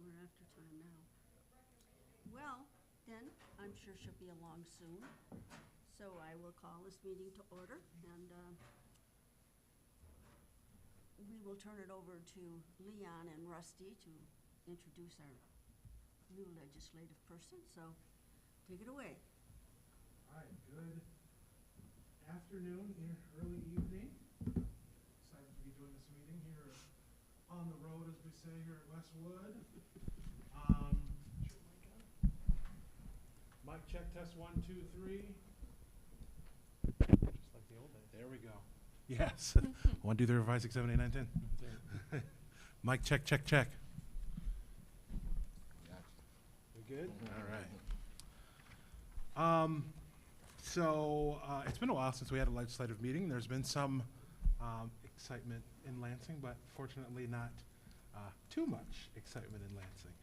we're after time now. Well, then, I'm sure she'll be along soon. So I will call this meeting to order, and we will turn it over to Leon and Rusty to introduce our new legislative person. So take it away. All right, good afternoon, early evening. Excited to be doing this meeting here on the road, as we say here at Westwood. Mic check, test 1, 2, 3. Just like the old days. There we go. Yes. 1, 2, 3, 4, 5, 6, 7, 8, 9, 10. Mic check, check, check. We good? All right. So it's been a while since we had a legislative meeting. There's been some excitement in Lansing, but fortunately not too much excitement in Lansing.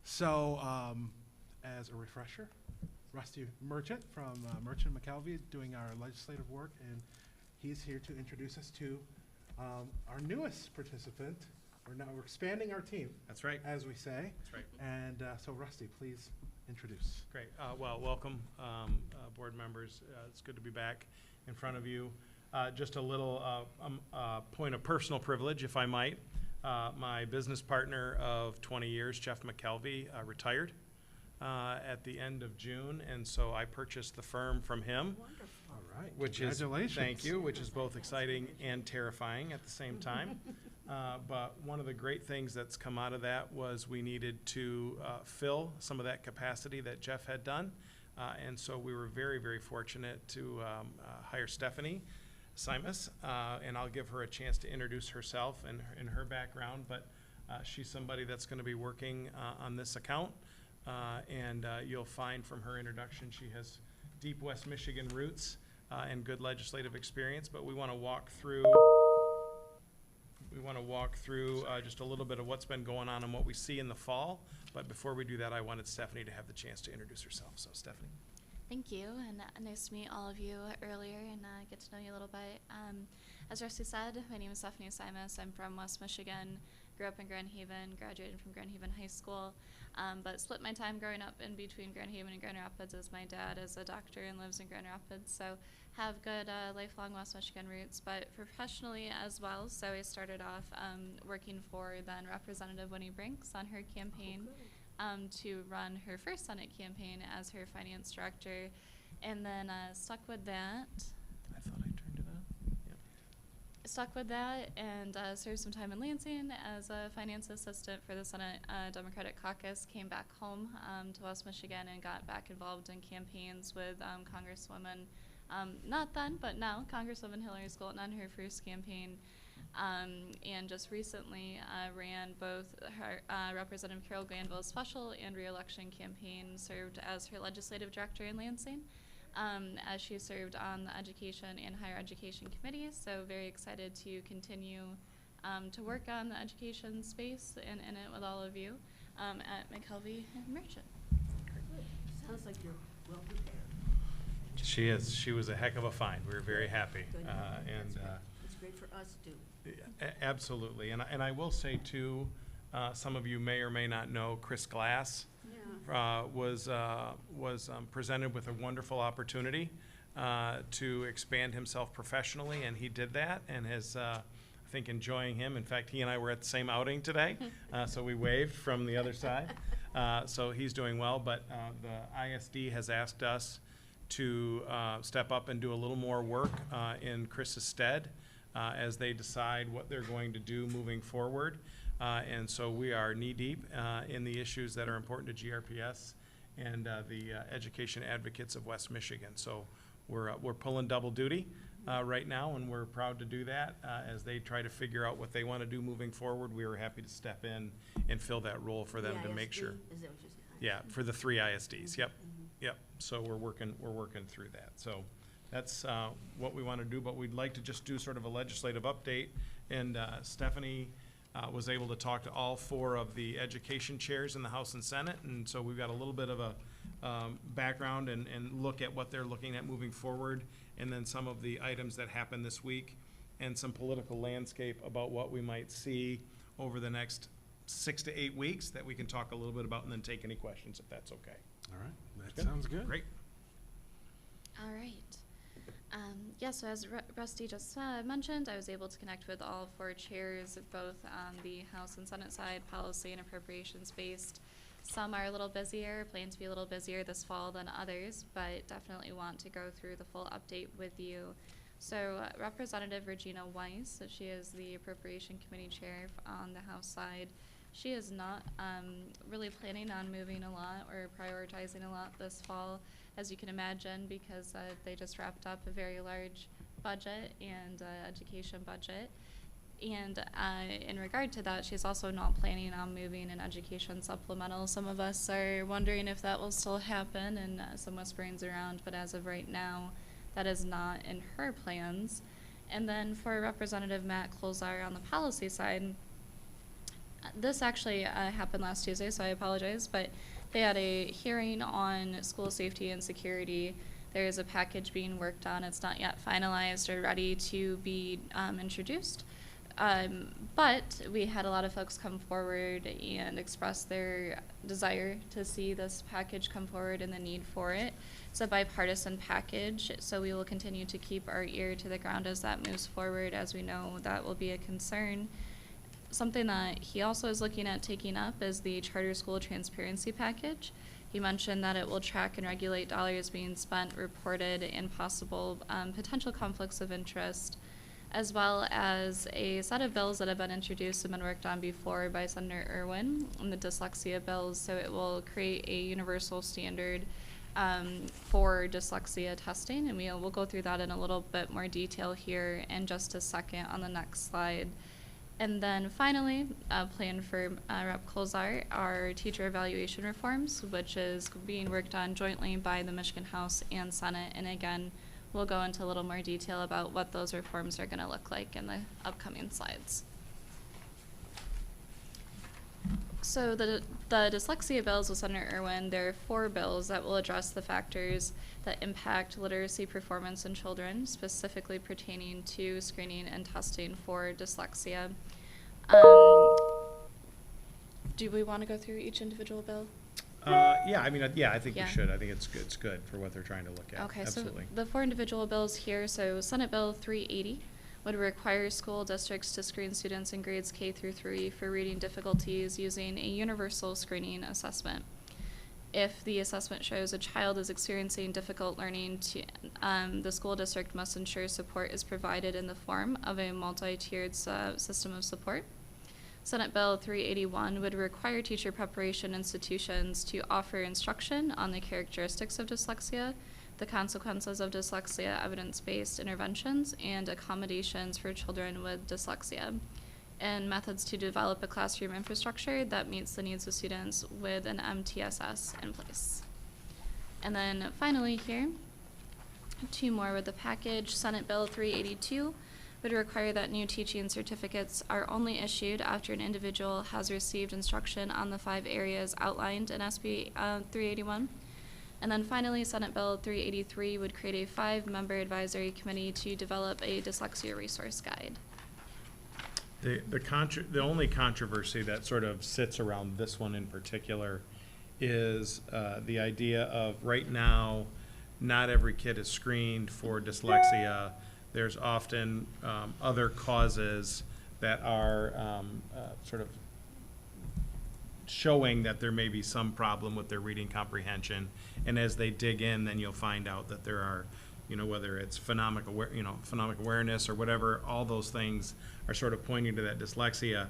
So as a refresher, Rusty Merchant from Merchant McKelvey doing our legislative work, and he's here to introduce us to our newest participant. We're expanding our team. That's right. As we say. That's right. And so Rusty, please introduce. Great. Well, welcome, board members. It's good to be back in front of you. Just a little point of personal privilege, if I might. My business partner of 20 years, Jeff McKelvey, retired at the end of June, and so I purchased the firm from him. Wonderful. All right. Which Congratulations. is, thank you, which is both exciting and terrifying at the same time. But one of the great things that's come out of that was we needed to fill some of that capacity that Jeff had done. And so we were very, very fortunate to hire Stephanie Simus, and I'll give her a chance to introduce herself and her background, but she's somebody that's going to be working on this account, and you'll find from her introduction she has deep West Michigan roots and good legislative experience, but we want to walk through just a little bit of what's been going on and what we see in the fall. But before we do that, I wanted Stephanie to have the chance to introduce herself. So, Stephanie. Thank you, and nice to meet all of you earlier and get to know you a little bit. As Rusty said, my name is Stephanie Simus. I'm from West Michigan, grew up in Grand Haven, graduated from Grand Haven High School, but split my time growing up in between Grand Haven and Grand Rapids, as my dad is a doctor and lives in Grand Rapids, so have good lifelong West Michigan roots, but professionally as well. So I started off working for then Representative Winnie Brinks on her campaign. To run her first Senate campaign as her finance director, and then stuck with that. I thought I turned it on. Yep. Stuck with that and served some time in Lansing as a finance assistant for the Senate Democratic Caucus. Came back home to West Michigan and got back involved in campaigns with Congresswoman, not then, but now, Congresswoman Hillary Scholten on her first campaign. And just recently ran both her Representative Carol Glanville's special and re-election campaign, served as her legislative director in Lansing, as she served on the education and higher education committees. So very excited to continue to work on the education space and in it with all of you at McKelvey and Merchant. Sounds like you're well prepared. She is. She was a heck of a find. We were very happy. Good. And It's great for us too. Absolutely. And I will say too, some of you may or may not know Chris Glass. Yeah. Was presented with a wonderful opportunity to expand himself professionally, and he did that, and is I think enjoying him. In fact, he and I were at the same outing today, so we waved from the other side. So he's doing well, but the ISD has asked us to step up and do a little more work in Chris's stead as they decide what they're going to do moving forward. And so we are knee-deep in the issues that are important to GRPS and the education advocates of West Michigan. So we're pulling double duty right now, and we're proud to do that. As they try to figure out what they want to do moving forward, we were happy to step in and fill that role for them to make sure. Is that what you're saying? Yeah, for the 3 ISDs. Yep. Mm-hmm. Yep. So we're working through that. So that's what we want to do, but we'd like to just do sort of a legislative update. And Stephanie was able to talk to all 4 of the education chairs in the House and Senate, and so we've got a little bit of a background and look at what they're looking at moving forward, and then some of the items that happened this week, and some political landscape about what we might see over the next 6 to 8 weeks that we can talk a little bit about and then take any questions if that's okay. All right, that Good. sounds good. Great. All right. Yeah, so as Rusty just mentioned, I was able to connect with all 4 chairs, both on the House and Senate side, policy and appropriations based. Some are a little busier, plan to be a little busier this fall than others, but definitely want to go through the full update with you. So Representative Regina Weiss, so she is the Appropriation Committee Chair on the House side. She is not really planning on moving a lot or prioritizing a lot this fall, as you can imagine, because they just wrapped up a very large budget and education budget. And in regard to that, she's also not planning on moving an education supplemental. Some of us are wondering if that will still happen, and some whisperings around, but as of right now, that is not in her plans. And then for Representative Matt Colzar on the policy side, this actually happened last Tuesday, so I apologize, but they had a hearing on school safety and security. There is a package being worked on. It's not yet finalized or ready to be introduced. But we had a lot of folks come forward and express their desire to see this package come forward and the need for it. It's a bipartisan package, so we will continue to keep our ear to the ground as that moves forward, as we know that will be a concern. Something that he also is looking at taking up is the charter school transparency package. He mentioned that it will track and regulate dollars being spent, reported, and possible potential conflicts of interest, as well as a set of bills that have been introduced and been worked on before by Senator Irwin in the dyslexia bills. So it will create a universal standard for dyslexia testing, and we'll go through that in a little bit more detail here in just a second on the next slide. And then finally, a plan for Rep. Colzar are teacher evaluation reforms, which is being worked on jointly by the Michigan House and Senate. And again, we'll go into a little more detail about what those reforms are going to look like in the upcoming slides. So the dyslexia bills with Senator Irwin, there are 4 bills that will address the factors that impact literacy performance in children, specifically pertaining to screening and testing for dyslexia. Do we want to go through each individual bill? Yeah, I mean, I think we Yeah. should. I think it's good for what they're trying to look at. Okay, Absolutely. so the 4 individual bills here, so Senate Bill 380 would require school districts to screen students in grades K through 3 for reading difficulties using a universal screening assessment. If the assessment shows a child is experiencing difficult learning, the school district must ensure support is provided in the form of a multi-tiered system of support. Senate Bill 381 would require teacher preparation institutions to offer instruction on the characteristics of dyslexia, the consequences of dyslexia, evidence-based interventions, and accommodations for children with dyslexia, and methods to develop a classroom infrastructure that meets the needs of students with an MTSS in place. And then finally here, 2 more with the package. Senate Bill 382 would require that new teaching certificates are only issued after an individual has received instruction on the 5 areas outlined in SB 381. And then finally, Senate Bill 383 would create a 5-member advisory committee to develop a dyslexia resource guide. The only controversy that sort of sits around this one in particular is the idea of right now, not every kid is screened for dyslexia. There's often other causes that are sort of showing that there may be some problem with their reading comprehension. And as they dig in, then you'll find out that there are, whether it's phonemic awareness or whatever, all those things are sort of pointing to that dyslexia.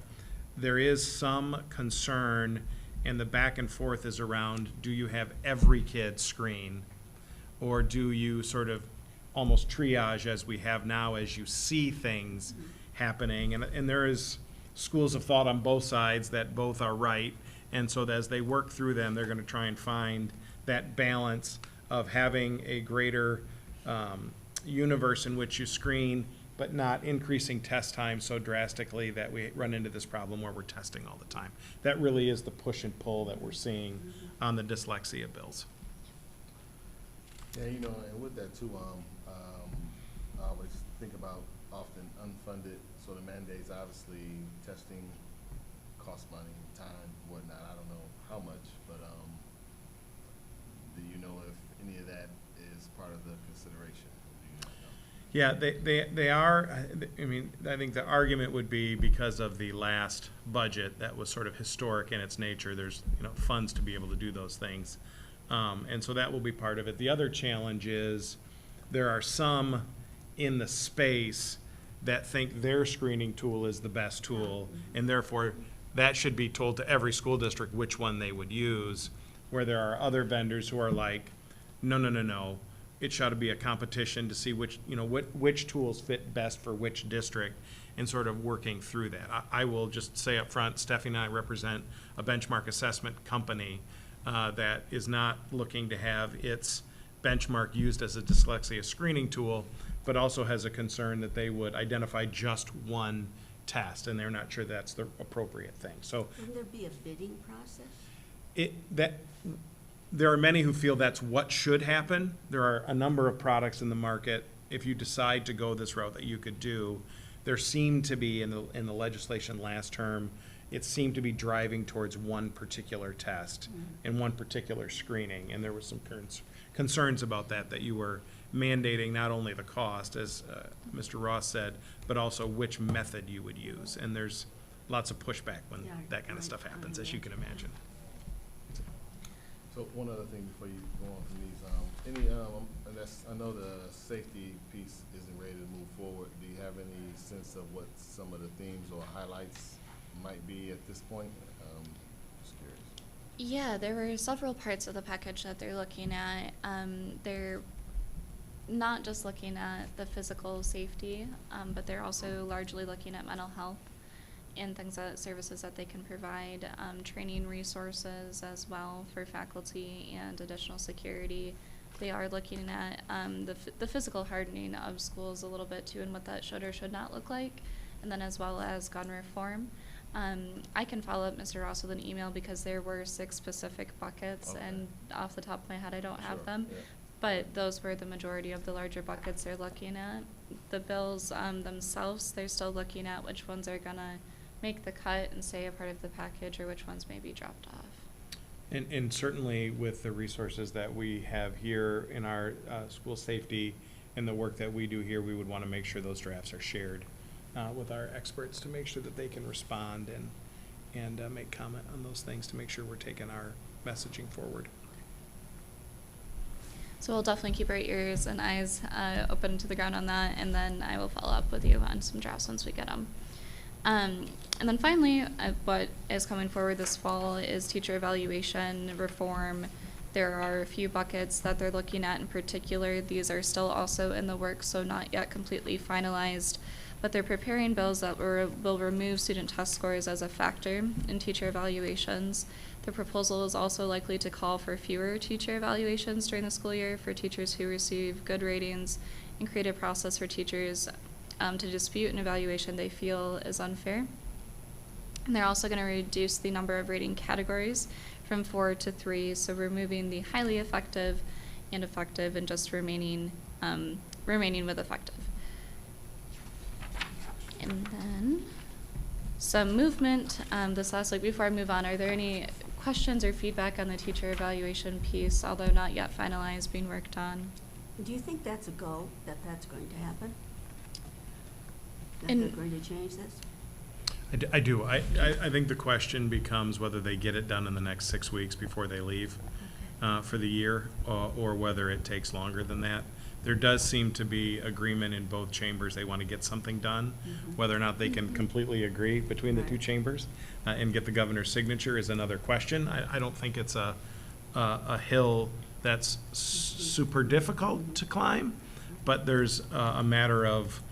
There is some concern, and the back and forth is around, do you have every kid screen, or do you sort of almost triage as we have now as you see things happening? And there is schools of thought on both sides that both are right. And so as they work through them, they're going to try and find that balance of having a greater universe in which you screen, but not increasing test time so drastically that we run into this problem where we're testing all the time. That really is the push and pull that we're seeing on the dyslexia bills. Yeah, and with that too, I always think about often unfunded sort of mandates. Obviously, testing costs money, time, whatnot, I don't know how much, but, do you know if any of that is part of the consideration? Do you not know? Yeah, they are, I mean, I think the argument would be because of the last budget that was sort of historic in its nature, there's, funds to be able to do those things. And so that will be part of it. The other challenge is, there are some in the space that think their screening tool is the best tool, and therefore, that should be told to every school district which one they would use, where there are other vendors who are like, no. It should be a competition to see which tools fit best for which district, and sort of working through that. I will just say up front, Stephanie and I represent a benchmark assessment company that is not looking to have its benchmark used as a dyslexia screening tool, but also has a concern that they would identify just one test, and they're not sure that's the appropriate thing. So Wouldn't there be a bidding process? there are many who feel that's what should happen. There are a number of products in the market, if you decide to go this route, that you could do. There seemed to be, in the legislation last term, it seemed to be driving towards one particular test and one particular screening, and there was some concerns about that you were mandating not only the cost, as Mr. Ross said, but also which method you would use. And there's lots of pushback when that kind of stuff happens, as you can imagine. So one other thing before you go on from these, I know the safety piece isn't ready to move forward. Do you have any sense of what some of the themes or highlights might be at this point? Just curious. Yeah, there were several parts of the package that they're looking at. They're not just looking at the physical safety, but they're also largely looking at mental health and services that they can provide, training resources as well for faculty and additional security. They are looking at the physical hardening of schools a little bit too, and what that should or should not look like, and then as well as gun reform. I can follow up, Mr. Ross, with an email because there were 6 specific buckets, Okay. and off the top of my head, I don't have Sure, them. yeah. But those were the majority of the larger buckets they're looking at. The bills themselves, they're still looking at which ones are gonna make the cut and stay a part of the package, or which ones may be dropped off. And certainly with the resources that we have here in our school safety and the work that we do here, we would want to make sure those drafts are shared with our experts to make sure that they can respond and make comment on those things to make sure we're taking our messaging forward. So we'll definitely keep our ears and eyes open to the ground on that, and then I will follow up with you on some drafts once we get them. And then finally, what is coming forward this fall is teacher evaluation reform. There are a few buckets that they're looking at in particular. These are still also in the works, so not yet completely finalized, but they're preparing bills that will remove student test scores as a factor in teacher evaluations. The proposal is also likely to call for fewer teacher evaluations during the school year for teachers who receive good ratings, and create a process for teachers to dispute an evaluation they feel is unfair. And they're also going to reduce the number of rating categories from 4 to 3, so removing the highly effective and effective, and just remaining with effective. And then some movement this last week. Before I move on, are there any questions or feedback on the teacher evaluation piece, although not yet finalized, being worked on? Do you think that's a go, that's going to happen? That And- they're going to change this? I do. I think the question becomes whether they get it done in the next 6 weeks before they leave for the year, or whether it takes longer than that. There does seem to be agreement in both chambers. They want to get something done. Whether or not they can completely agree between the two Right. chambers and get the governor's signature is another question. I don't think it's a hill that's super difficult to climb, but there's a matter of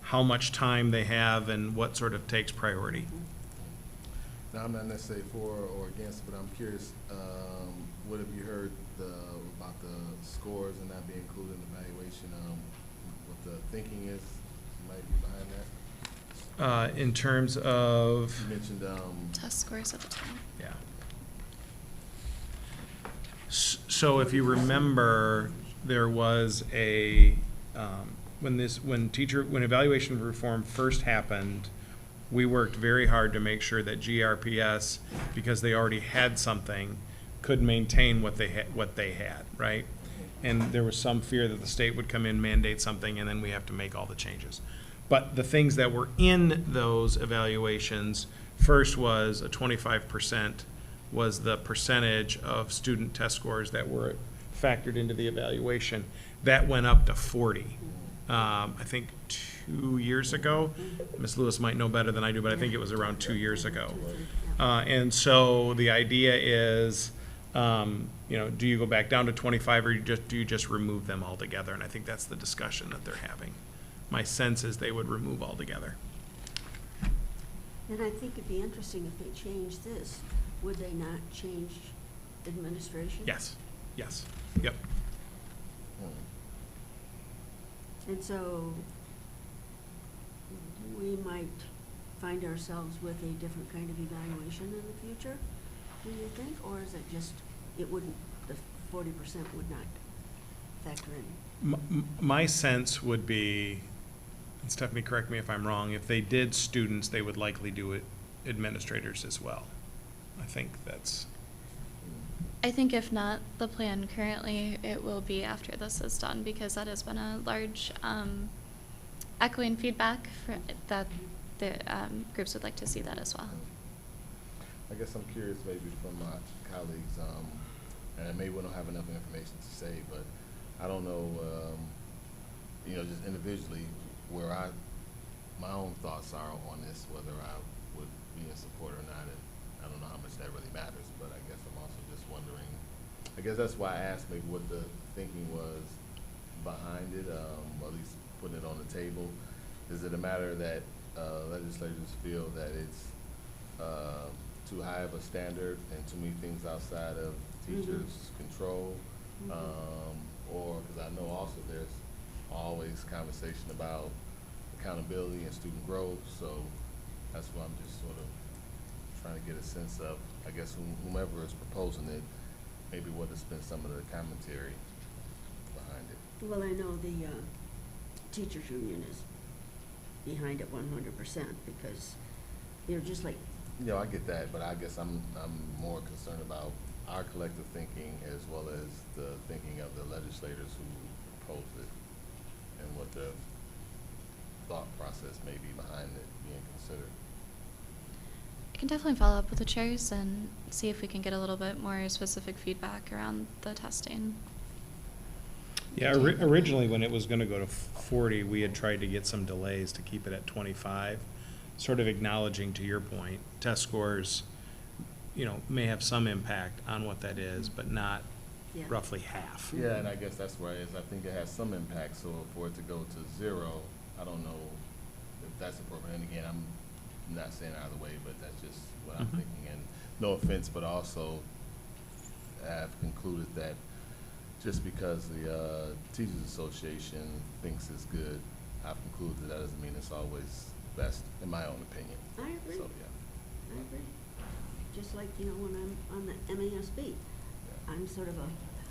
how much time they have and what sort of takes priority. Now, I'm not necessarily for or against, but I'm curious, what have you heard about the scores and not being included in the evaluation? What the thinking is, might be behind that? In terms of, You mentioned, Test scores at the time. yeah. So if you remember, there was when evaluation reform first happened, we worked very hard to make sure that GRPS, because they already had something, could maintain what they had, right? And there was some fear that the state would come in, mandate something, and then we have to make all the changes. But the things that were in those evaluations, first was a 25% was the percentage of student test scores that were factored into the evaluation. That went up to 40. I think 2 years ago. Ms. Lewis might know better than I do, but I think it was around 2 years ago. And so the idea is, do you go back down to 25 or do you just remove them altogether? And I think that's the discussion that they're having. My sense is they would remove altogether. And I think it'd be interesting if they changed this. Would they not change administration? Yes, yep. And so we might find ourselves with a different kind of evaluation in the future, do you think? Or is it just, the 40% would not factor in? My sense would be, and Stephanie, correct me if I'm wrong, if they did students, they would likely do it administrators as well. I think that's. I think if not the plan currently, it will be after this is done, because that has been a large echoing feedback that the groups would like to see that as well. I guess I'm curious maybe from my colleagues, and maybe we don't have enough information to say, but I don't know, just individually where my own thoughts are on this, whether I would be in support or not, and I don't know how much that really matters, but I guess I'm also just wondering, I guess that's why I asked maybe what the thinking was behind it, or at least putting it on the table. Is it a matter that legislators feel that it's too high of a standard and too many things outside of teachers' control? Or, because I know also there's always conversation about accountability and student growth, so that's why I'm just sort of trying to get a sense of, I guess, whomever is proposing it, maybe what has been some of the commentary behind it. Well, I know the teachers union is behind it 100% because they're just like. I get that, but I guess I'm more concerned about our collective thinking as well as the thinking of the legislators who proposed it and what the thought process may be behind it being considered. I can definitely follow up with the chairs and see if we can get a little bit more specific feedback around the testing. Yeah, originally when it was gonna go to 40, we had tried to get some delays to keep it at 25, sort of acknowledging, to your point, test scores, may have some impact on what that is, but not Yeah. roughly half. Yeah, and I guess that's where it is. I think it has some impact, so for it to go to 0, I don't know if that's appropriate. And again, I'm not saying either way, but that's just what I'm thinking. And no offense, but also I've concluded that just because the Teachers Association thinks it's good, I've concluded that doesn't mean it's always best, in my own opinion. I agree. So, yeah. I agree. Just like, when I'm on the MASB, I'm sort of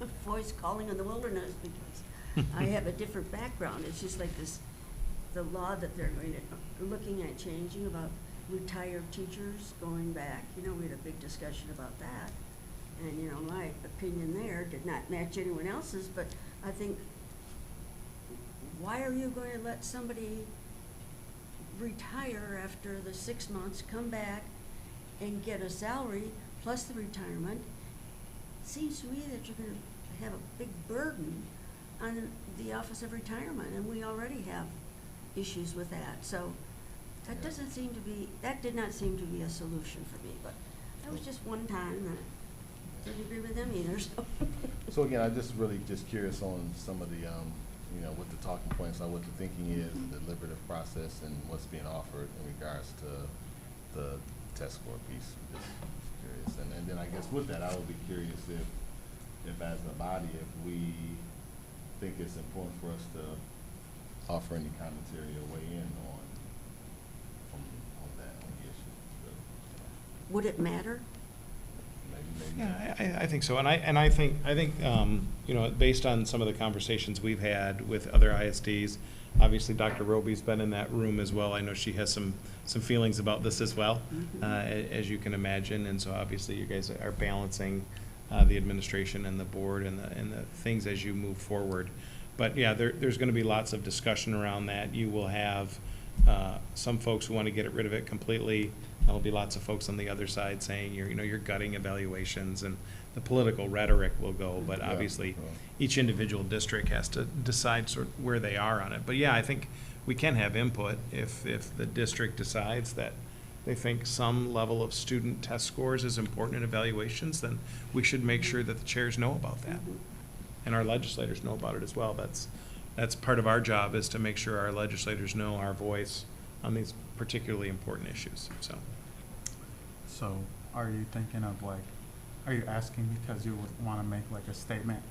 a voice calling in the wilderness because I have a different background. It's just like the law that they're looking at changing about retired teachers going back. We had a big discussion about that. And, my opinion there did not match anyone else's, but I think, why are you going to let somebody retire after the 6 months, come back and get a salary plus the retirement? Seems to me that you're going to have a big burden on the Office of Retirement, and we already have issues with that. So that did not seem to be a solution for me, but that was just one time that I didn't agree with them either, so. So again, I'm just really just curious on some of the, what the talking points are, what the thinking is, the deliberative process, and what's being offered in regards to the test score piece. Just curious. And then I guess with that, I would be curious if as a body, if we think it's important for us to offer any commentary or weigh in on that, on the issue. So, Would it matter? maybe not. Yeah, I think so, and I think, you know, based on some of the conversations we've had with other ISDs, obviously Dr. Roby's been in that room as well. I know she has some feelings about this as well, as you can imagine, and so obviously you guys are balancing the administration and the board and the things as you move forward. But yeah, there's gonna be lots of discussion around that. You will have some folks who wanna get rid of it completely. There'll be lots of folks on the other side saying you're gutting evaluations, and the political rhetoric will go, but Yeah, obviously yeah. each individual district has to decide sort of where they are on it. But yeah, I think we can have input if the district decides that they think some level of student test scores is important in evaluations, then we should make sure that the chairs know about that. And our legislators know about it as well. That's part of our job, is to make sure our legislators know our voice on these particularly important issues, so. So are you thinking of like, are you asking because you would want to make like a statement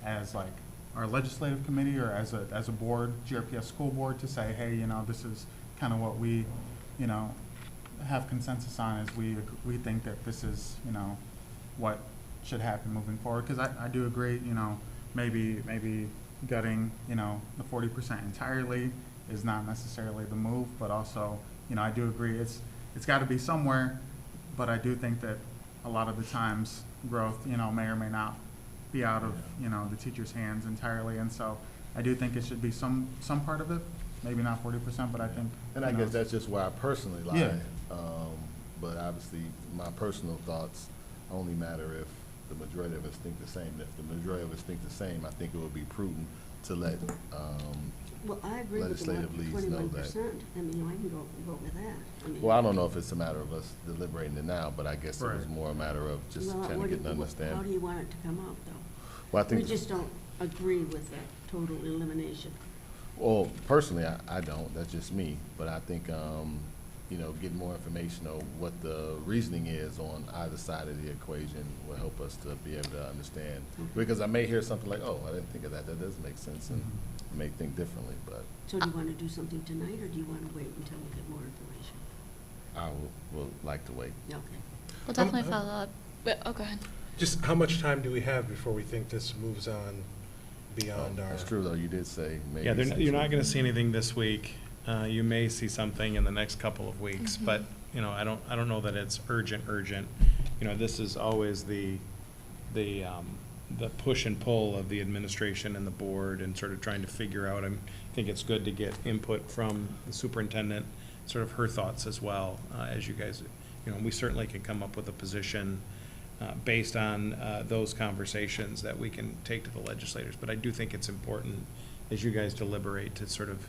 as like our legislative committee or as a board, GRPS school board, to say, hey, you know, this is kind of what we, you know, have consensus on, is we think that this is, you know, what should happen moving forward? Because I do agree, you know, maybe gutting, you know, the 40% entirely is not necessarily the move, but also, you know, I do agree it's got to be somewhere, but I do think that a lot of the times growth, you know, may or may not be out of, you know, the teacher's hands entirely, and so I do think it should be some part of it, maybe not 40%, but I think. And I you know, guess that's just where I personally lie. Yeah. But obviously, my personal thoughts only matter if the majority of us think the same. If the majority of us think the same, I think it would be prudent to let Well, I agree with the legislative leads know 21%. that. I mean, I can go with that. I mean, Well, I don't know if it's a matter of us deliberating it now, but I guess it was Right. more a matter of just well, trying to get an how understanding. do you want it to come out, though? Well, I We think, just don't agree with the total elimination. well, personally, I don't, that's just me, but I think, you know, getting more information on what the reasoning is on either side of the equation will help us to be able to understand. Because I may hear something like, oh, I didn't think of that, that does make sense, and I may think differently, but So do you want to do something tonight, or do you want to wait until we get more information? I will like to wait. Okay. We'll definitely follow up. But, oh, go ahead. Just how much time do we have before we think this moves on beyond our? That's true, though, you did say maybe. Yeah, you're not 6 gonna weeks. see anything this week. You may see something in the next couple of weeks, but, you know, I don't know that it's urgent. You know, this is always the push and pull of the administration and the board, and sort of trying to figure out, I think it's good to get input from the superintendent, sort of her thoughts as well, as you guys, you know, we certainly can come up with a position based on those conversations that we can take to the legislators. But I do think it's important, as you guys deliberate, to sort of,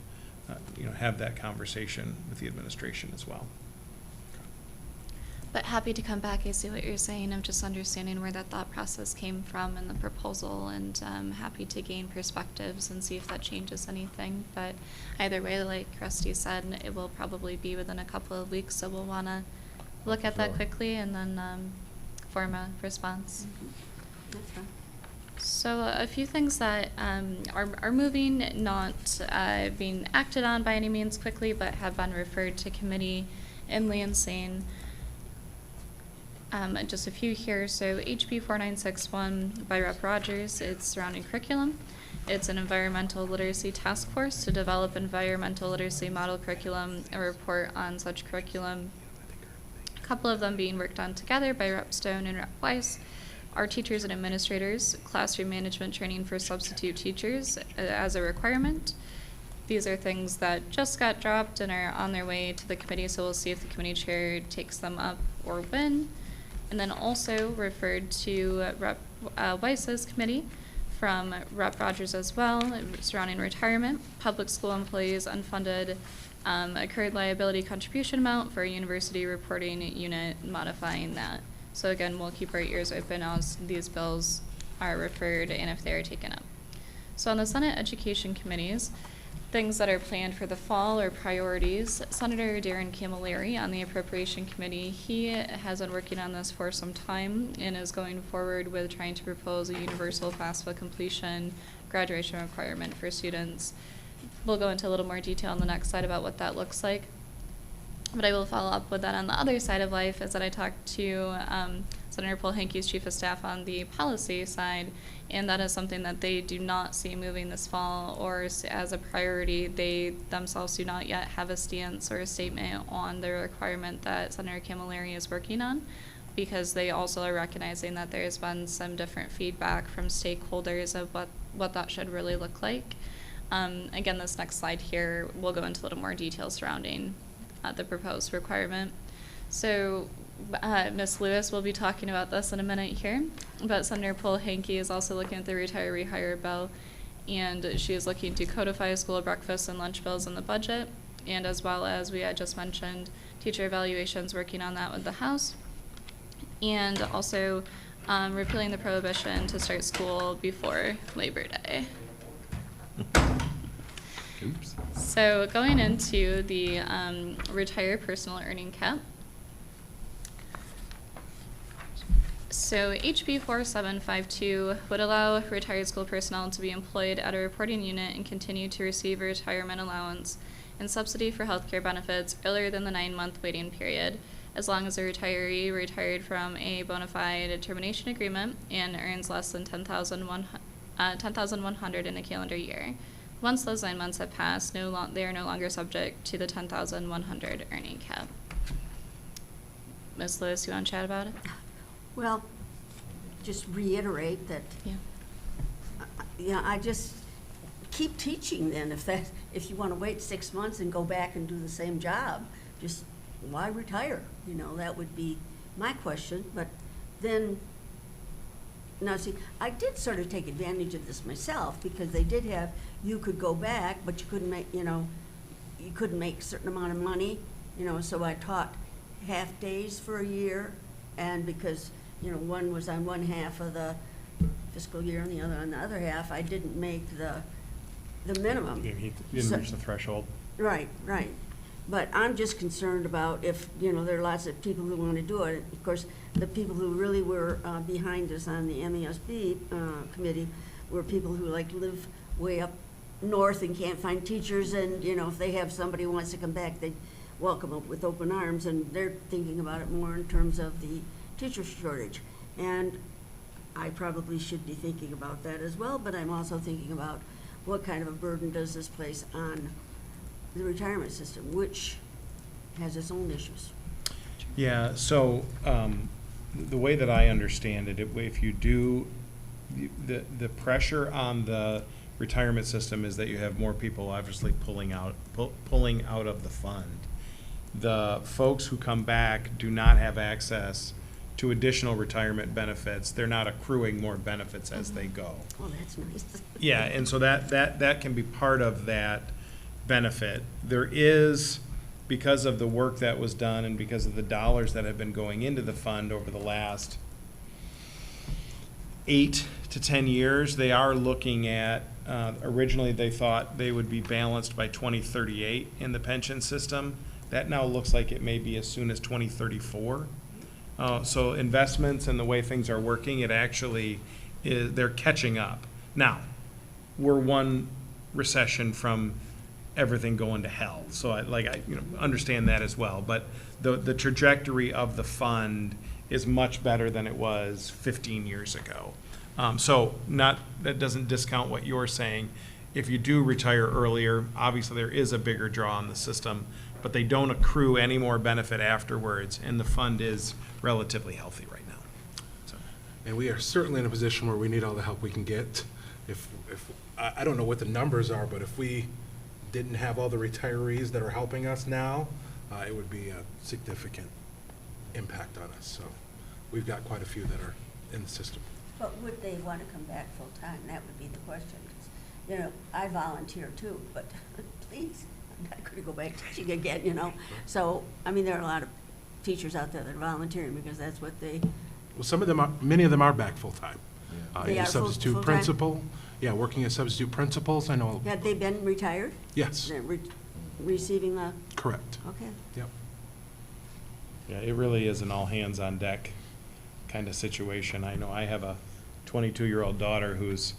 you know, have that conversation with the administration as well. But happy to come back. I see what you're saying. I'm just understanding where that thought process came from in the proposal, and happy to gain perspectives and see if that changes anything. But either way, like Rusty said, it will probably be within a couple of weeks, so we'll want to look at that Sure. quickly and then form a response. That's fine. So a few things that are moving, not being acted on by any means quickly, but have been referred to committee in Lansing. Just a few here. So HB 4961 by Rep. Rogers, it's surrounding curriculum. It's an environmental literacy task force to develop environmental literacy model curriculum and report on such curriculum. A couple of them being worked on together by Rep. Stone and Rep. Weiss. Our teachers and administrators, classroom management training for substitute teachers as a requirement. These are things that just got dropped and are on their way to the committee, so we'll see if the committee chair takes them up or when. And then also referred to Rep. Weiss's committee from Rep. Rogers as well, surrounding retirement, public school employees unfunded accrued liability contribution amount for a university reporting unit, modifying that. So again, we'll keep our ears open as these bills are referred and if they are taken up. So on the Senate Education Committees, things that are planned for the fall are priorities. Senator Darren Camilleri on the Appropriation Committee, he has been working on this for some time and is going forward with trying to propose a universal FAFSA completion graduation requirement for students. We'll go into a little more detail on the next slide about what that looks like. But I will follow up with that on the other side of life, is that I talked to Senator Paul-Hankey's chief of staff on the policy side, and that is something that they do not see moving this fall or as a priority. They themselves do not yet have a stance or a statement on the requirement that Senator Camilleri is working on, because they also are recognizing that there has been some different feedback from stakeholders of what that should really look like. Again, this next slide here will go into a little more detail surrounding the proposed requirement. So Ms. Lewis will be talking about this in a minute here, but Senator Paul-Hankey is also looking at the retiree hire bill, and she is looking to codify school breakfast and lunch bills in the budget, and as well as we had just mentioned, teacher evaluations, working on that with the House, and also repealing the prohibition to start school before Labor Day. Oops. So going into the retired personal earning cap. So HB 4752 would allow retired school personnel to be employed at a reporting unit and continue to receive a retirement allowance and subsidy for healthcare benefits earlier than the 9-month waiting period, as long as a retiree retired from a bona fide termination agreement and earns less than $10,100 in a calendar year. Once those 9 months have passed, they are no longer subject to the $10,100 earning cap. Ms. Lewis, you want to chat about it? Well, just reiterate that, yeah, I just keep teaching then. If you want to wait 6 months and go back and do the same job, just why retire? You know, that would be my question. But then, now see, I did sort of take advantage of this myself, because they did have, you could go back, but you couldn't make, you couldn't make a certain amount of money, so I taught half days for a year, and because, one was on one half of the fiscal year and the other on the other half, I didn't make the minimum. You didn't reach the threshold. Right. But I'm just concerned about if, there are lots of people who want to do it. Of course, the people who really were behind us on the MESB committee were people who live way up north and can't find teachers, and, if they have somebody who wants to come back, they welcome them with open arms, and they're thinking about it more in terms of the teacher shortage. And I probably should be thinking about that as well, but I'm also thinking about what kind of a burden does this place on the retirement system, which has its own issues. Yeah, so the way that I understand it, if you do, the pressure on the retirement system is that you have more people obviously pulling out of the fund. The folks who come back do not have access to additional retirement benefits. They're not accruing more benefits as they go. Oh, that's nice. Yeah, and so that can be part of that benefit. There is, because of the work that was done and because of the dollars that have been going into the fund over the last 8 to 10 years, they are looking at, originally they thought they would be balanced by 2038 in the pension system. That now looks like it may be as soon as 2034. So investments and the way things are working, it actually is, they're catching up. Now, we're one recession from everything going to hell. So I understand that as well. But the trajectory of the fund is much better than it was 15 years ago. So that doesn't discount what you're saying. If you do retire earlier, obviously there is a bigger draw on the system, but they don't accrue any more benefit afterwards, and the fund is relatively healthy right now. So. And we are certainly in a position where we need all the help we can get. If I don't know what the numbers are, but if we didn't have all the retirees that are helping us now, it would be a significant impact on us. So we've got quite a few that are in the system. But would they want to come back full-time? That would be the question. 'Cause, I volunteer too, but please, I'm not going to go back teaching again, So, there are a lot of teachers out there that are volunteering because that's what they... Well, many of them are back full-time. They are substitute full-time? principal. Yeah, working as substitute principals, I know. Have they been retired? Yes, They're receiving the... correct. Okay. Yep. Yeah, it really is an all-hands-on-deck kind of situation. I know I have a 22-year-old daughter who's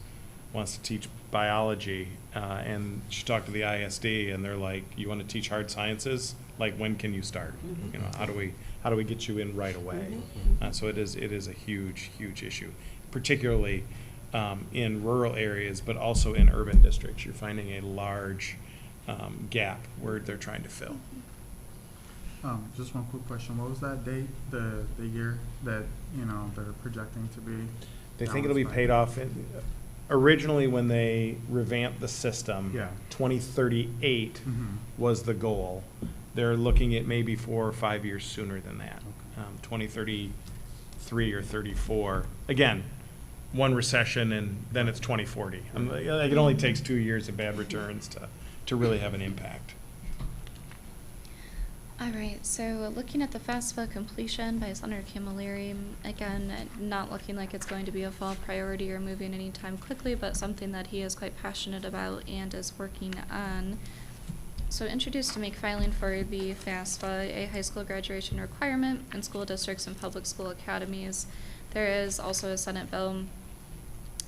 wants to teach biology, and she talked to the ISD, and they're like, you want to teach hard sciences? Like, when can you start? You know, how do we get you in right away? So it is a huge, huge issue, particularly in rural areas, but also in urban districts. You're finding a large gap where they're trying to fill. Just one quick question. What was that date, the year that, you know, they're projecting to be? They think it'll be paid off originally when they revamped the system. Yeah. 2038 was the goal. They're looking at maybe 4 or 5 years sooner than that. 2033 or 34. Again, one recession and then it's 2040. Like, it only takes 2 years of bad returns to really have an impact. All right, so looking at the FAFSA completion by Senator Camilleri, again, not looking like it's going to be a fall priority or moving anytime quickly, but something that he is quite passionate about and is working on. So introduced to make filing for the FAFSA, a high school graduation requirement in school districts and public school academies. There is also a Senate bill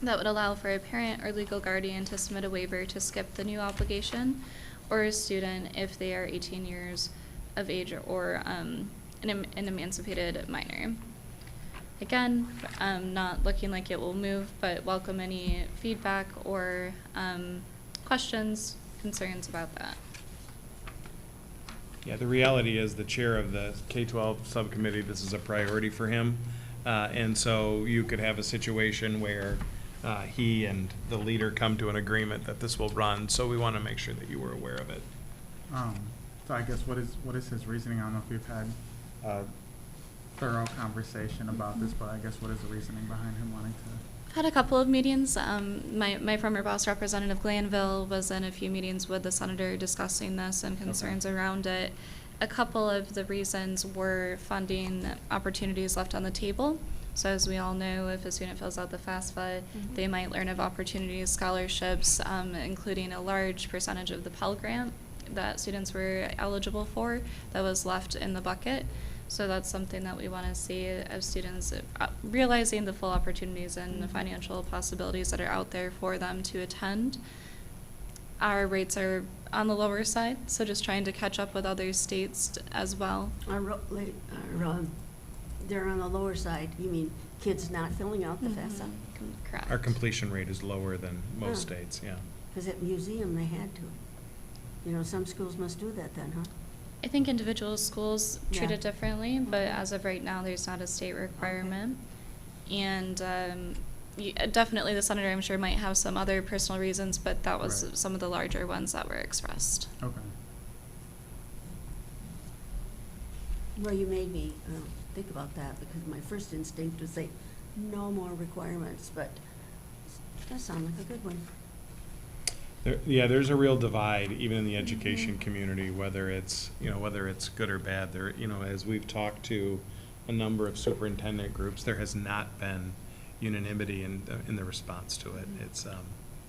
that would allow for a parent or legal guardian to submit a waiver to skip the new obligation, or a student if they are 18 years of age or an emancipated minor. Again, not looking like it will move, but welcome any feedback or questions, concerns about that. Yeah, the reality is the chair of the K-12 subcommittee, this is a priority for him. And so you could have a situation where he and the leader come to an agreement that this will run. So we want to make sure that you were aware of it. So I guess what is his reasoning? I don't know if we've had a thorough conversation about this, but I guess what is the reasoning behind him wanting to? I've had a couple of meetings. My former boss, Representative Glanville, was in a few meetings with the senator discussing this and concerns around it. A couple of the reasons were funding opportunities left on the table. So as we all know, if a student fills out the FAFSA, they might learn of opportunities, scholarships, including a large percentage of the Pell Grant that students were eligible for that was left in the bucket. So that's something that we want to see as students realizing the full opportunities and the financial possibilities that are out there for them to attend. Our rates are on the lower side, so just trying to catch up with other states as well. They're on the lower side. You mean kids not filling out the FAFSA? Correct. Our completion rate is lower than most states, yeah. Because at museum, they had to. You know, some schools must do that then, huh? I think individual schools treat Yeah. it differently, but as of right now, there's not a state requirement. And definitely the senator, I'm sure, might have some other personal reasons, but that was Right. some of the larger ones that were expressed. Okay. Well, you made me think about that, because my first instinct was say, no more requirements, but it does sound like a good one. Yeah, there's a real divide, even in the education community, whether it's good or bad. There, as we've talked to a number of superintendent groups, there has not been unanimity in the response to it. It's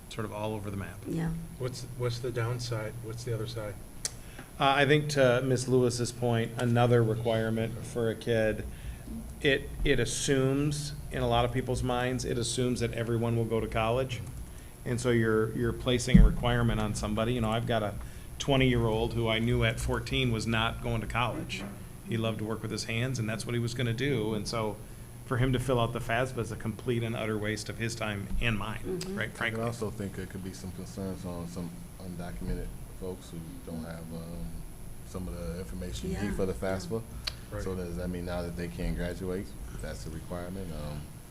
sort of all over the map. Yeah. What's the downside? What's the other side? I think to Ms. Lewis's point, another requirement for a kid, it assumes, in a lot of people's minds, it assumes that everyone will go to college. And so you're placing a requirement on somebody. I've got a 20-year-old who I knew at 14 was not going to college. He loved to work with his hands, and that's what he was going to do. And so for him to fill out the FAFSA is a complete and utter waste of his time and mine, right, I frankly. also think there could be some concerns on some undocumented folks who don't have some of the information you need for the FAFSA. Right. So does that mean now that they can't graduate, that's a requirement?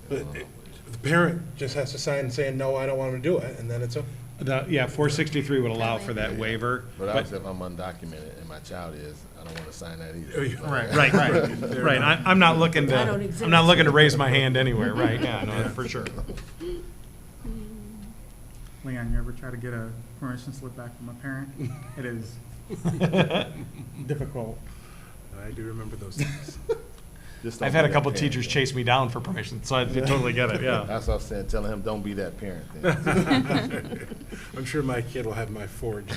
But the parent just has to sign saying, no, I don't want to do it, and then it's a. 463 would allow for that waiver. But obviously, if I'm undocumented and my child is, I don't want to sign that either. Right. I'm not looking I don't to, exist. I'm not looking to raise my hand anywhere, right? Yeah, no, for sure. Leon, you ever try to get a permission slip back from a parent? It is difficult. I do remember those days. Just don't I've had be a that couple parent. teachers chase me down for permission, so I totally get it, yeah. That's what I was saying, telling him, don't be that parent then. I'm sure my kid will have my forge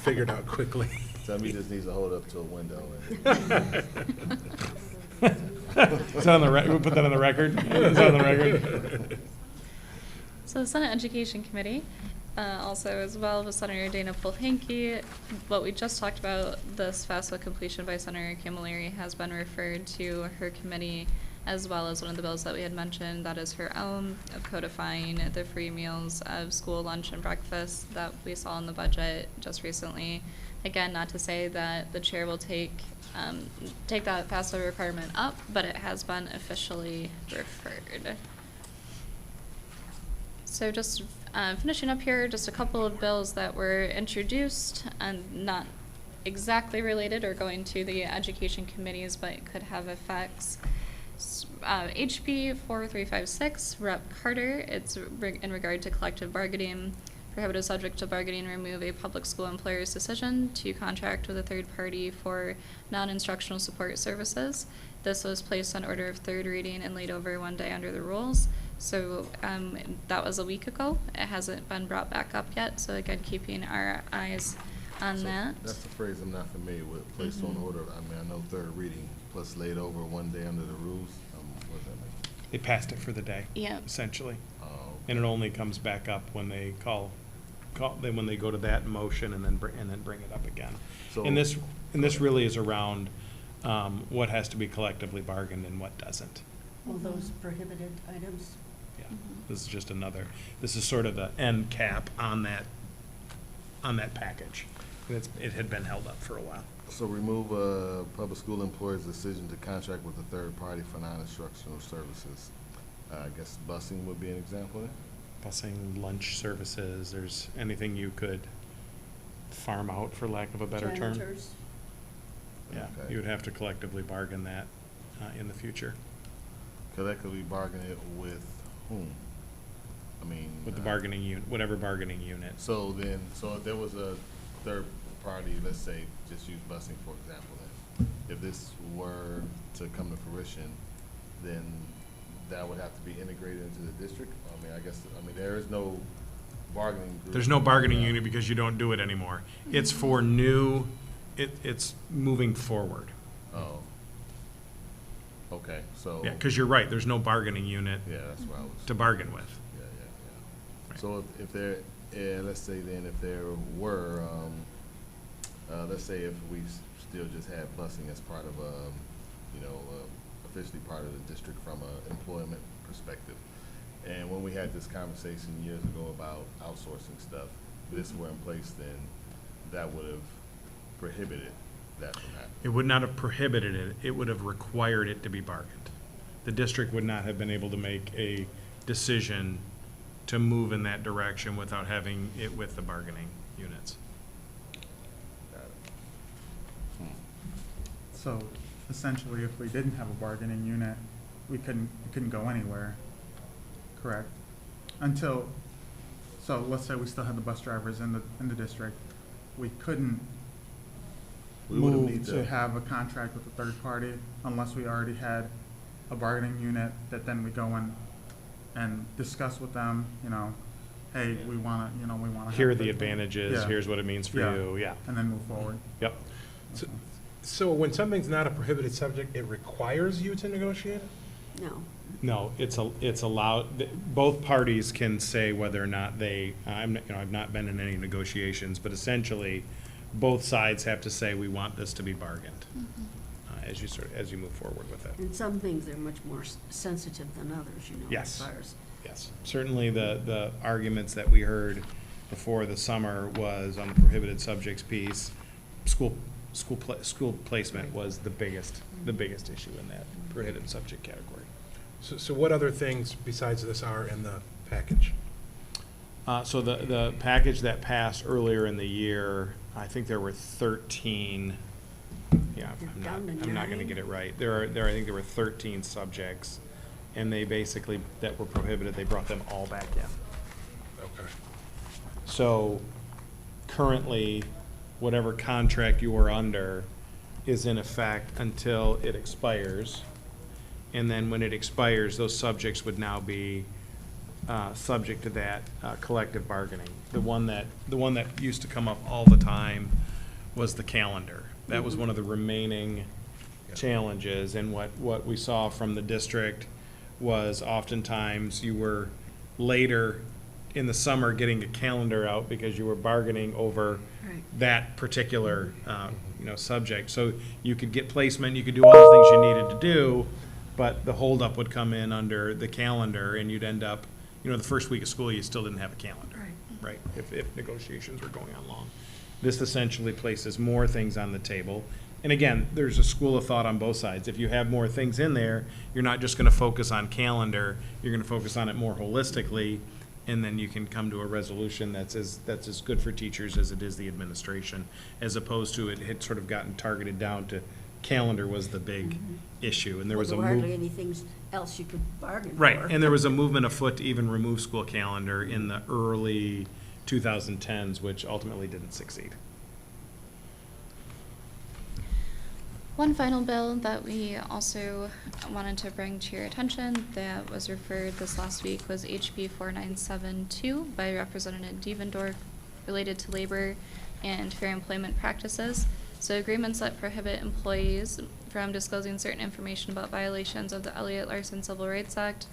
figured out quickly. Tell me he just needs to hold up to a window. Is that on the we'll put that on the record? Is that on the record? So the Senate Education Committee also as well with Senator Dana Polhanke. What we just talked about, this FAFSA completion by Senator Camilleri has been referred to her committee, as well as one of the bills that we had mentioned, that is her own, of codifying the free meals of school lunch and breakfast that we saw in the budget just recently. Again, not to say that the chair will take that FAFSA requirement up, but it has been officially referred. So just finishing up here, just a couple of bills that were introduced and not exactly related or going to the education committees, but could have effects. HB 4356, Rep. Carter, it's in regard to collective bargaining. Prohibited subject to bargaining, remove a public school employer's decision to contract with a third party for non-instructional support services. This was placed on order of third reading and laid over one day under the rules. So that was a week ago. It hasn't been brought back up yet. So again, keeping our eyes on So that. That's the phrase I'm not familiar with, placed on order. I mean, I know third reading, plus laid over one day under the rules. What does that mean? They passed it for the day, Yeah. essentially. Oh, And it only comes back up when they when they go to that motion and then bring it up again. So- And this really is around what has to be collectively bargained and what doesn't. All those prohibited items. Yeah, this is just this is sort of the end cap on that package. It had been held up for a while. So remove a public school employer's decision to contract with a third party for non-instructional services. I guess busing would be an example of that? Busing, lunch services, there's anything you could farm out, for lack of a better term. Janitors. Yeah, Okay. you would have to collectively bargain that in the future Collectively bargain it with whom? I mean. with the bargaining unit, whatever bargaining unit. So if there was a third party, let's say, just use busing for example, then, if this were to come to fruition, then that would have to be integrated into the district? There is no bargaining group. There's no bargaining unit because you don't do it anymore. It's for new, it's moving forward. Oh. Okay, so. Yeah, because you're right, there's no bargaining unit Yeah, that's what I was. to bargain with. Yeah, yeah, yeah. Right. So if there, let's say then if there were, let's say if we still just had busing as part of, officially part of the district from an employment perspective. And when we had this conversation years ago about outsourcing stuff, if this were in place, then that would have prohibited that from happening. It would not have prohibited it, it would have required it to be bargained. The district would not have been able to make a decision to move in that direction without having it with the bargaining units. Got it. So essentially, if we didn't have a bargaining unit, we couldn't go anywhere, correct? Until, so let's say we still had the bus drivers in the district, we couldn't We would have move need to have a contract with a third party unless we already had a bargaining unit that then we go in and discuss with them, hey, we wanna have. Here are the third- advantages, Yeah. here's what it means for Yeah. you, yeah, And then move forward. yep. So when something's not a prohibited subject, it requires you to negotiate it? No. No, it's allowed, both parties can say whether or not they, I've not been in any negotiations, but essentially, both sides have to say, we want this to be bargained, as you move forward with it. And some things are much more sensitive than others, Yes. as far as. Yes, certainly the arguments that we heard before the summer was on the prohibited subjects piece, school placement was the biggest issue in that prohibited subject category. So what other things besides this are in the package? So the package that passed earlier in the year, I think there were 13, yeah, Down to I'm not gonna 9? get it right. I think there were 13 subjects, and they basically, that were prohibited, they brought them all back in. Okay. So currently, whatever contract you are under is in effect until it expires. And then when it expires, those subjects would now be subject to that collective bargaining. The one that used to come up all the time was the calendar. That was one of the remaining challenges, and what we saw from the district was oftentimes you were later in the summer getting a calendar out because you were bargaining over Right. that particular, subject. So you could get placement, you could do all the things you needed to do, but the holdup would come in under the calendar, and you'd end up, the first week of school, you still didn't have a calendar. Right, if negotiations were going on long. This essentially places more things on the table. And again, there's a school of thought on both sides. If you have more things in there, you're not just gonna focus on calendar, you're gonna focus on it more holistically, and then you can come to a resolution that's as good for teachers as it is the administration, as opposed to it had sort of gotten targeted down to calendar was the big issue, and there was a Well, move. hardly anything else you could bargain for. Right, and there was a movement afoot to even remove school calendar in the early 2010s, which ultimately didn't succeed. One final bill that we also wanted to bring to your attention that was referred this last week was HB 4972 by Representative Devendorf, related to labor and fair employment practices. So agreements that prohibit employees from disclosing certain information about violations of the Elliott-Larsen Civil Rights Act,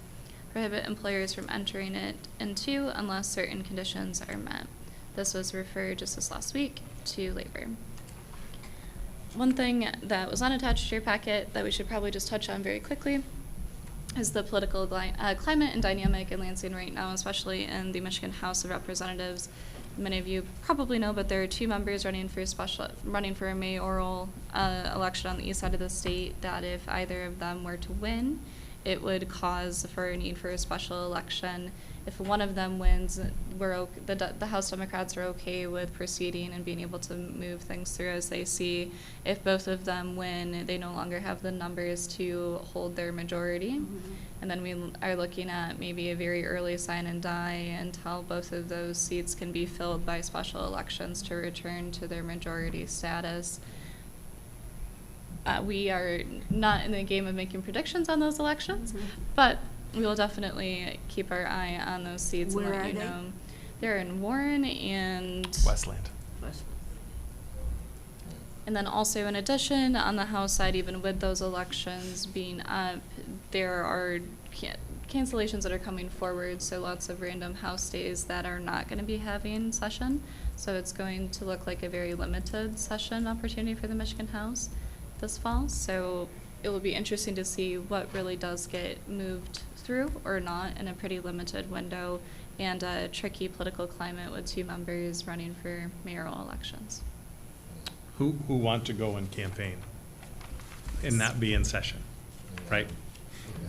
prohibit employers from entering it into unless certain conditions are met. This was referred just this last week to labor. One thing that was not attached to your packet that we should probably just touch on very quickly is the political climate and dynamic in Lansing right now, especially in the Michigan House of Representatives. Many of you probably know, but there are two members running for a mayoral election on the east side of the state, that if either of them were to win, it would cause for a need for a special election. If one of them wins, the House Democrats are okay with proceeding and being able to move things through as they see. If both of them win, they no longer have the numbers to hold their majority. And then we are looking at maybe a very early sign and die until both of those seats can be filled by special elections to return to their majority status. We are not in the game of making predictions on those elections, but we will definitely keep our eye on those seats and Where let are you they? know. They're in Warren and Westland. And then also in addition, on the House side, even with those elections being up, there are cancellations that are coming forward, so lots of random House days that are not going to be having session. So it's going to look like a very limited session opportunity for the Michigan House this fall. So it will be interesting to see what really does get moved through or not in a pretty limited window, and a tricky political climate with two members running for mayoral elections. Who want to go and campaign and not be in session, right?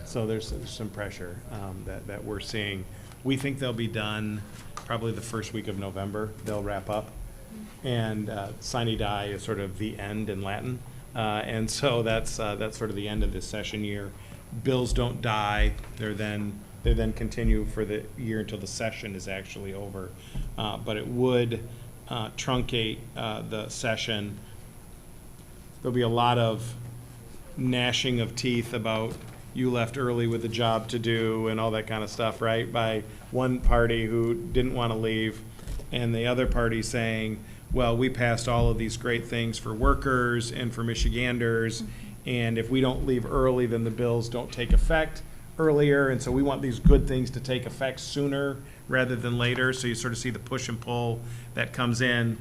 So there's some pressure that we're seeing. We think they'll be done probably the first week of November. They'll wrap up. And sine die is sort of the end in Latin. And so that's sort of the end of this session year. Bills don't die. They then continue for the year until the session is actually over. But it would truncate the session. There'll be a lot of gnashing of teeth about you left early with a job to do and all that kind of stuff, right? By one party who didn't want to leave, and the other party saying, well, we passed all of these great things for workers and for Michiganders, and if we don't leave early, then the bills don't take effect earlier, and so we want these good things to take effect sooner rather than later. So you sort of see the push and pull that comes in.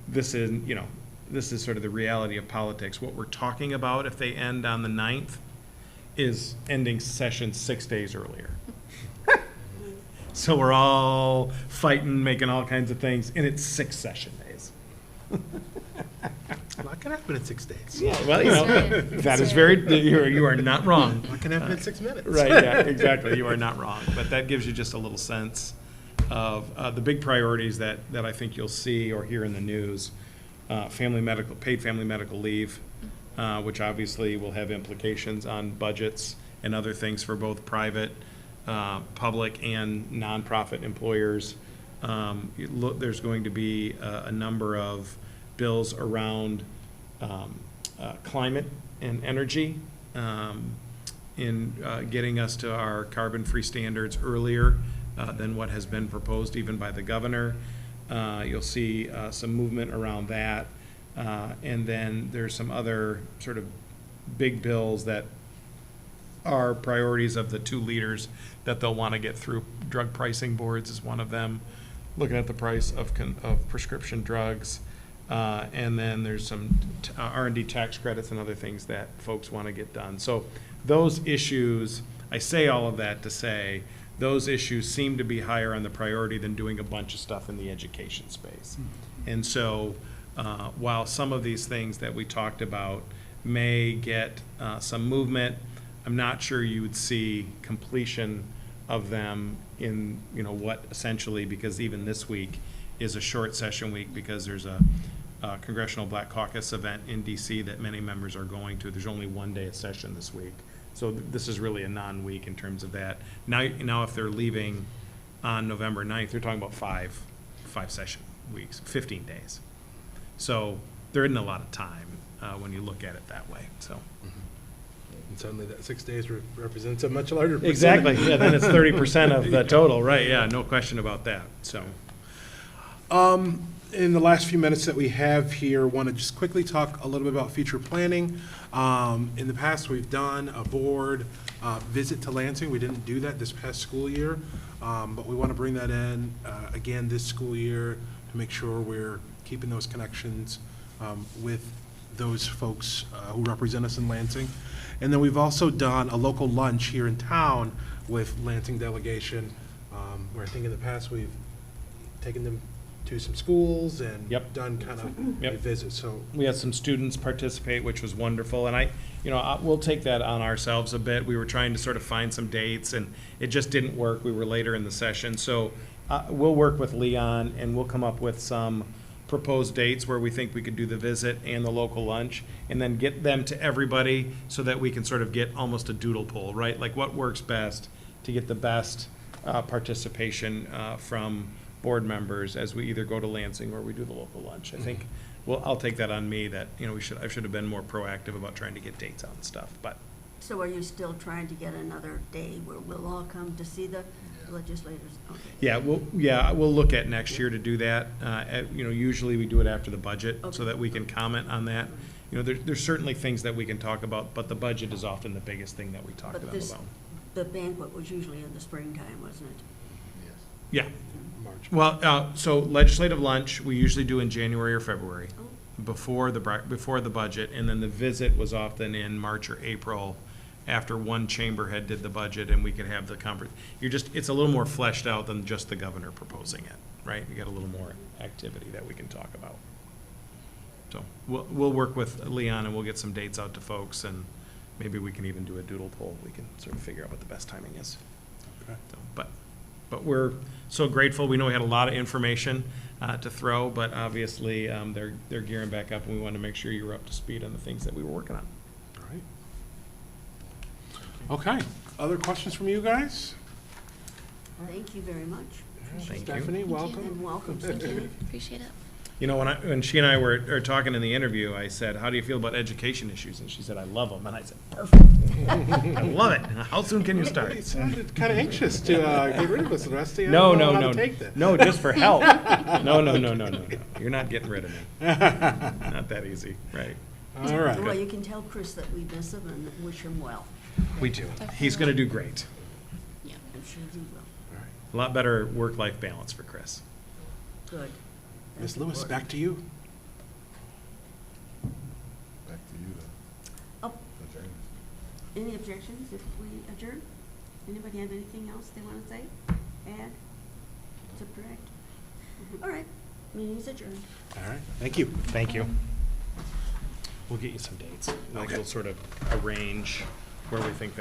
This is sort of the reality of politics. What we're talking about, if they end on the 9th, is ending session 6 days earlier. So we're all fighting, making all kinds of things, and it's 6 session days. A lot can happen in 6 days. Yeah, well, that is you are not wrong. What can happen in 6 minutes? Right, yeah, exactly, you are not wrong. But that gives you just a little sense of the big priorities that I think you'll see or hear in the news. Paid family medical leave, which obviously will have implications on budgets and other things for both private, public, and nonprofit employers. There's going to be a number of bills around climate and energy, in getting us to our carbon-free standards earlier than what has been proposed even by the governor. You'll see some movement around that. And then there's some other sort of big bills that are priorities of the two leaders that they'll want to get through. Drug pricing boards is one of them, looking at the price of prescription drugs. And then there's some R&D tax credits and other things that folks want to get done. So those issues, I say all of that to say, those issues seem to be higher on the priority than doing a bunch of stuff in the education space. And so while some of these things that we talked about may get some movement, I'm not sure you would see completion of them in, what essentially, because even this week is a short session week because there's a Congressional Black Caucus event in DC that many members are going to. There's only one day of session this week. So this is really a non-week in terms of that. Now if they're leaving on November 9th, they're talking about five session weeks, 15 days. So there isn't a lot of time when you look at it that way, so. And suddenly that 6 days represents a much larger percentage. Exactly, yeah, then it's 30% of the total, right, yeah, no question about that, so. In the last few minutes that we have here, want to just quickly talk a little bit about future planning. In the past, we've done a board visit to Lansing. We didn't do that this past school year, but we want to bring that in again this school year to make sure we're keeping those connections with those folks who represent us in Lansing. And then we've also done a local lunch here in town with Lansing delegation, where I think in the past we've taken them to some schools and Yep. done kind of Yep. a visit, so. We had some students participate, which was wonderful, and we'll take that on ourselves a bit. We were trying to sort of find some dates, and it just didn't work. We were later in the session, so we'll work with Leon, and we'll come up with some proposed dates where we think we could do the visit and the local lunch, and then get them to everybody so that we can sort of get almost a doodle poll, right? Like what works best to get the best participation from board members as we either go to Lansing or we do the local lunch. I think, I'll take that on me that, I should have been more proactive about trying to get dates on stuff, but. So are you still trying to get another day where we'll all come to see the legislators? Okay. Yeah, we'll look at next year to do that. Usually we do it after the budget so that we can comment on that. There's certainly things that we can talk about, but the budget is often the biggest thing that we talk to them about. The banquet was usually in the springtime, wasn't it? Yeah. March. Well, so legislative lunch, we usually do in January or February, Oh. before the budget, and then the visit was often in March or April, after one chamber head did the budget, and we could have the conference. It's a little more fleshed out than just the governor proposing it, right? You got a little more activity that we can talk about. So we'll work with Leon, and we'll get some dates out to folks, and maybe we can even do a doodle poll. We can sort of figure out what the best timing is. Okay. So, but we're so grateful. We know we had a lot of information to throw, but obviously they're gearing back up, and we want to make sure you were up to speed on the things that we were working on. All right. Okay, other questions from you guys? Thank you very much. Thank you. Stephanie, welcome. And welcome. Appreciate it. When she and I were talking in the interview, I said, "How do you feel about education issues?" And she said, "I love them." And I said, "Perfect. I love it. How soon can you start?" You sounded kind of anxious to get rid of us, Rusty. I No, don't know no, how no, to take that. no, just for help. No. You're not getting rid of me. Not that easy, right? All right. Well, you can tell Chris that we miss him and wish him well. We do. He's going to do great. Yeah. I'm sure he will. A lot better work-life balance for Chris. Good. Ms. That's Lewis, important. back to you. Back to you Oh, then. Adjourn. any objections if we adjourn? Anybody have anything else they want to say, add, subtract? All right, meeting's adjourned. All right, thank you. Thank you. We'll get you some dates. Like, Okay. we'll sort of arrange where we think they